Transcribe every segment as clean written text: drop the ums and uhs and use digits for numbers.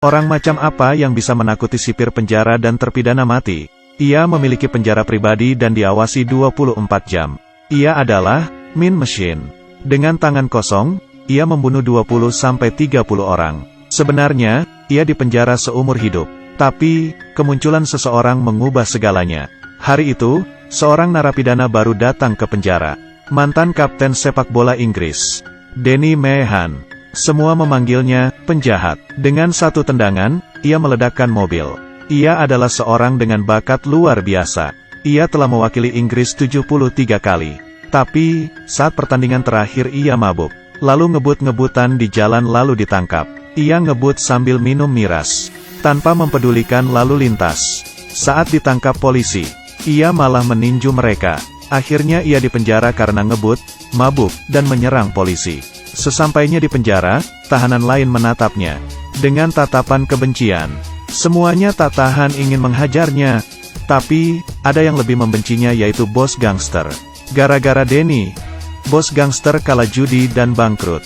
Orang macam apa yang bisa menakuti sipir penjara dan terpidana mati? Ia memiliki penjara pribadi dan diawasi 24 jam. Ia adalah Mean Machine. Dengan tangan kosong, ia membunuh 20-30 orang. Sebenarnya, ia dipenjara seumur hidup. Tapi, kemunculan seseorang mengubah segalanya. Hari itu, seorang narapidana baru datang ke penjara. Mantan kapten sepak bola Inggris, Danny Meehan. Semua memanggilnya penjahat. Dengan satu tendangan, ia meledakkan mobil. Ia adalah seorang dengan bakat luar biasa. Ia telah mewakili Inggris 73 kali. Tapi, saat pertandingan terakhir ia mabuk. Lalu ngebut-ngebutan di jalan lalu ditangkap. Ia ngebut sambil minum miras. Tanpa mempedulikan lalu lintas. Saat ditangkap polisi, ia malah meninju mereka. Akhirnya ia dipenjara karena ngebut, mabuk, dan menyerang polisi. Sesampainya di penjara, tahanan lain menatapnya dengan tatapan kebencian. Semuanya tak tahan ingin menghajarnya. Tapi, ada yang lebih membencinya yaitu bos gangster. Gara-gara Danny, bos gangster kalah judi dan bangkrut.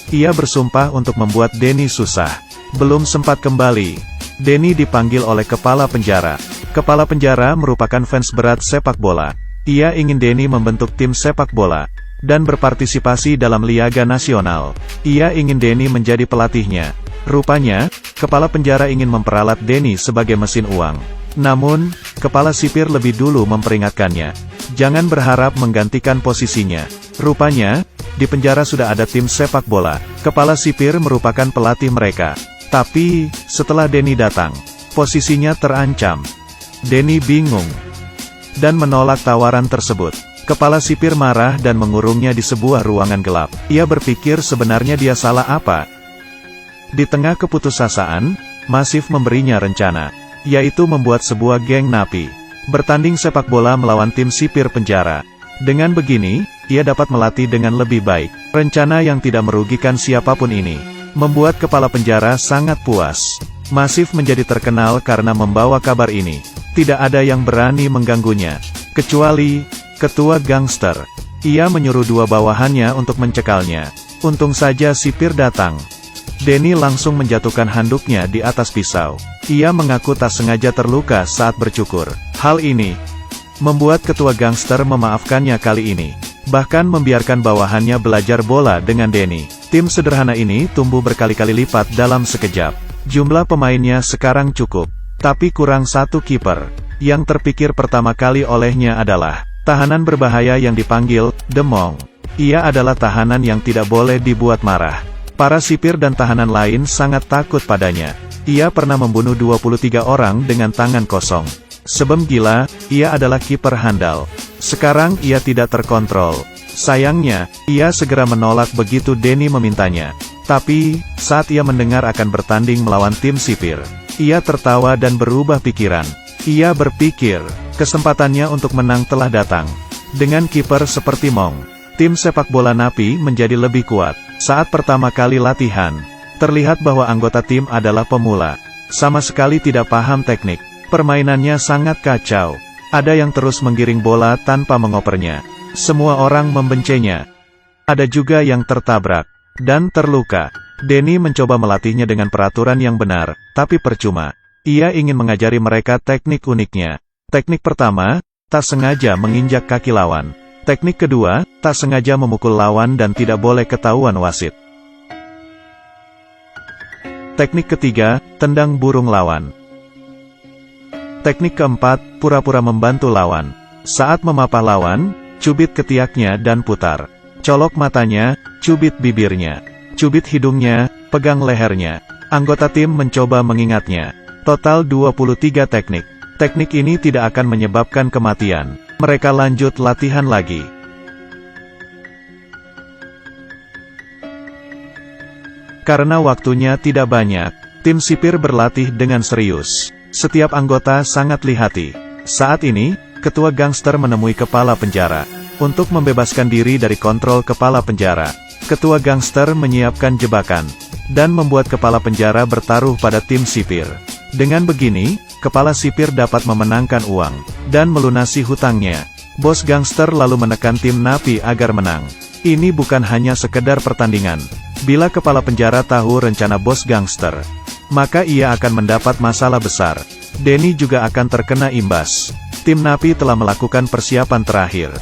Ia bersumpah untuk membuat Danny susah. Belum sempat kembali, Danny dipanggil oleh kepala penjara. Kepala penjara merupakan fans berat sepak bola. Ia ingin Danny membentuk tim sepak bola dan berpartisipasi dalam Liga Nasional. Ia ingin Danny menjadi pelatihnya. Rupanya, kepala penjara ingin memperalat Danny sebagai mesin uang. Namun, kepala sipir lebih dulu memperingatkannya. Jangan berharap menggantikan posisinya. Rupanya, di penjara sudah ada tim sepak bola. Kepala sipir merupakan pelatih mereka. Tapi, setelah Danny datang, posisinya terancam. Danny bingung dan menolak tawaran tersebut. Kepala sipir marah dan mengurungnya di sebuah ruangan gelap. Ia berpikir sebenarnya dia salah apa. Di tengah keputusasaan, Masif memberinya rencana, yaitu membuat sebuah geng napi bertanding sepak bola melawan tim sipir penjara. Dengan begini, ia dapat melatih dengan lebih baik. Rencana yang tidak merugikan siapapun ini membuat kepala penjara sangat puas. Masif menjadi terkenal karena membawa kabar ini. Tidak ada yang berani mengganggunya, kecuali ketua gangster. Ia menyuruh dua bawahannya untuk mencekalnya. Untung saja sipir datang. Danny langsung menjatuhkan handuknya di atas pisau. Ia mengaku tak sengaja terluka saat bercukur. Hal ini membuat ketua gangster memaafkannya kali ini. Bahkan membiarkan bawahannya belajar bola dengan Danny. Tim sederhana ini tumbuh berkali-kali lipat dalam sekejap. Jumlah pemainnya sekarang cukup, tapi kurang satu kiper. Yang terpikir pertama kali olehnya adalah tahanan berbahaya yang dipanggil The Monk. Ia adalah tahanan yang tidak boleh dibuat marah. Para sipir dan tahanan lain sangat takut padanya. Ia pernah membunuh 23 orang dengan tangan kosong. Sebab gila, ia adalah kiper handal. Sekarang ia tidak terkontrol. Sayangnya, ia segera menolak begitu Danny memintanya. Tapi, saat ia mendengar akan bertanding melawan tim sipir, ia tertawa dan berubah pikiran. Ia berpikir, kesempatannya untuk menang telah datang. Dengan kiper seperti Monk, tim sepak bola napi menjadi lebih kuat. Saat pertama kali latihan, terlihat bahwa anggota tim adalah pemula. Sama sekali tidak paham teknik. Permainannya sangat kacau. Ada yang terus menggiring bola tanpa mengopernya. Semua orang membencinya. Ada juga yang tertabrak dan terluka. Danny mencoba melatihnya dengan peraturan yang benar, tapi percuma. Ia ingin mengajari mereka teknik uniknya. Teknik pertama, tak sengaja menginjak kaki lawan. Teknik kedua, tak sengaja memukul lawan dan tidak boleh ketahuan wasit. Teknik ketiga, tendang burung lawan. Teknik keempat, pura-pura membantu lawan. Saat memapah lawan, cubit ketiaknya dan putar. Colok matanya, cubit bibirnya, cubit hidungnya, pegang lehernya. Anggota tim mencoba mengingatnya. Total 23 teknik. Teknik ini tidak akan menyebabkan kematian. Mereka lanjut latihan lagi. Karena waktunya tidak banyak, tim sipir berlatih dengan serius. Setiap anggota sangat lihati. Saat ini, ketua gangster menemui kepala penjara. Untuk membebaskan diri dari kontrol kepala penjara, ketua gangster menyiapkan jebakan dan membuat kepala penjara bertaruh pada tim sipir. Dengan begini, kepala sipir dapat memenangkan uang dan melunasi hutangnya. Bos gangster lalu menekan tim napi agar menang. Ini bukan hanya sekedar pertandingan. Bila kepala penjara tahu rencana bos gangster, maka ia akan mendapat masalah besar. Denny juga akan terkena imbas. Tim Napi telah melakukan persiapan terakhir.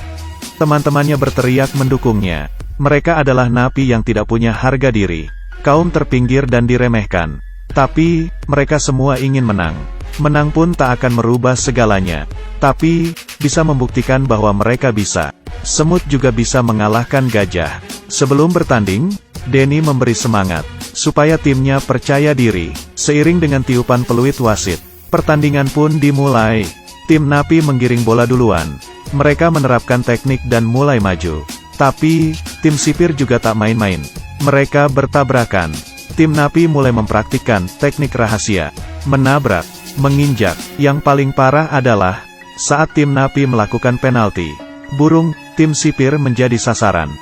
Teman-temannya berteriak mendukungnya. Mereka adalah napi yang tidak punya harga diri, kaum terpinggir dan diremehkan. Tapi, mereka semua ingin menang. Menang pun tak akan merubah segalanya. Tapi, bisa membuktikan bahwa mereka bisa. Semut juga bisa mengalahkan gajah. Sebelum bertanding, Denny memberi semangat, supaya timnya percaya diri. Seiring dengan tiupan peluit wasit, pertandingan pun dimulai. Tim Napi menggiring bola duluan. Mereka menerapkan teknik dan mulai maju. Tapi, tim sipir juga tak main-main. Mereka bertabrakan. Tim Napi mulai mempraktikkan teknik rahasia, menabrak, menginjak. Yang paling parah adalah, saat tim Napi melakukan penalti, burung tim sipir menjadi sasaran.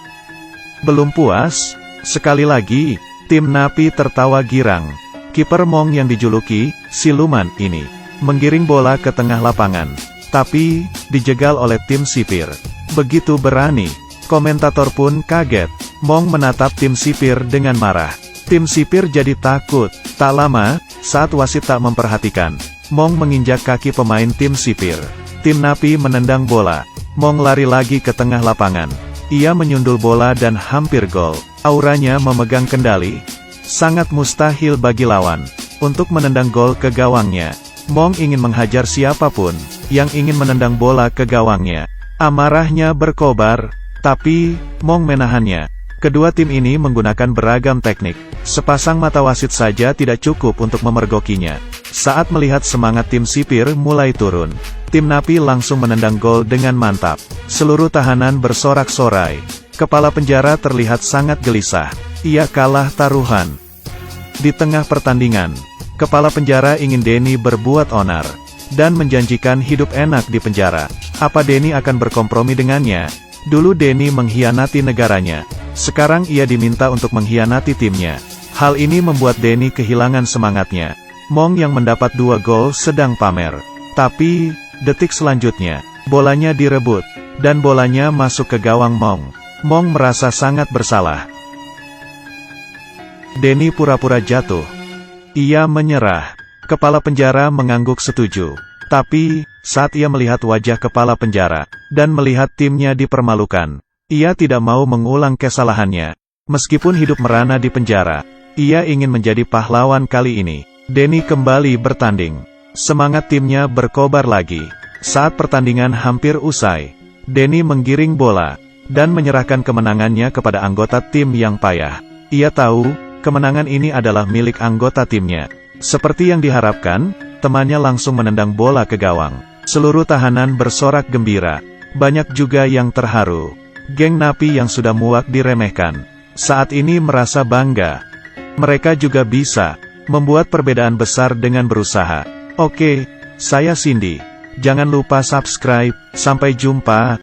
Belum puas, sekali lagi, tim Napi tertawa girang. Kiper Mong yang dijuluki siluman ini menggiring bola ke tengah lapangan, tapi dijegal oleh tim sipir. Begitu berani, komentator pun kaget. Mong menatap tim sipir dengan marah. Tim sipir jadi takut. Tak lama, saat wasit tak memperhatikan, Mong menginjak kaki pemain tim sipir. Tim Napi menendang bola. Mong lari lagi ke tengah lapangan. Ia menyundul bola dan hampir gol. Auranya memegang kendali. Sangat mustahil bagi lawan untuk menendang gol ke gawangnya. Mong ingin menghajar siapapun yang ingin menendang bola ke gawangnya. Amarahnya berkobar, tapi Mong menahannya. Kedua tim ini menggunakan beragam teknik. Sepasang mata wasit saja tidak cukup untuk memergokinya. Saat melihat semangat tim sipir mulai turun, tim Napi langsung menendang gol dengan mantap. Seluruh tahanan bersorak-sorai. Kepala penjara terlihat sangat gelisah. Ia kalah taruhan. Di tengah pertandingan, kepala penjara ingin Denny berbuat onar dan menjanjikan hidup enak di penjara. Apa Denny akan berkompromi dengannya? Dulu Denny mengkhianati negaranya. Sekarang ia diminta untuk mengkhianati timnya. Hal ini membuat Denny kehilangan semangatnya. Mong yang mendapat 2 gol sedang pamer. Tapi, detik selanjutnya, bolanya direbut, dan bolanya masuk ke gawang Mong. Mong merasa sangat bersalah. Denny pura-pura jatuh. Ia menyerah. Kepala penjara mengangguk setuju. Tapi, saat ia melihat wajah kepala penjara, dan melihat timnya dipermalukan, ia tidak mau mengulang kesalahannya. Meskipun hidup merana di penjara, ia ingin menjadi pahlawan kali ini. Denny kembali bertanding. Semangat timnya berkobar lagi. Saat pertandingan hampir usai, Denny menggiring bola, dan menyerahkan kemenangannya kepada anggota tim yang payah. Ia tahu, kemenangan ini adalah milik anggota timnya. Seperti yang diharapkan, temannya langsung menendang bola ke gawang. Seluruh tahanan bersorak gembira. Banyak juga yang terharu. Geng Napi yang sudah muak diremehkan, saat ini merasa bangga. Mereka juga bisa membuat perbedaan besar dengan berusaha. Oke, saya Cindy. Jangan lupa subscribe. Sampai jumpa.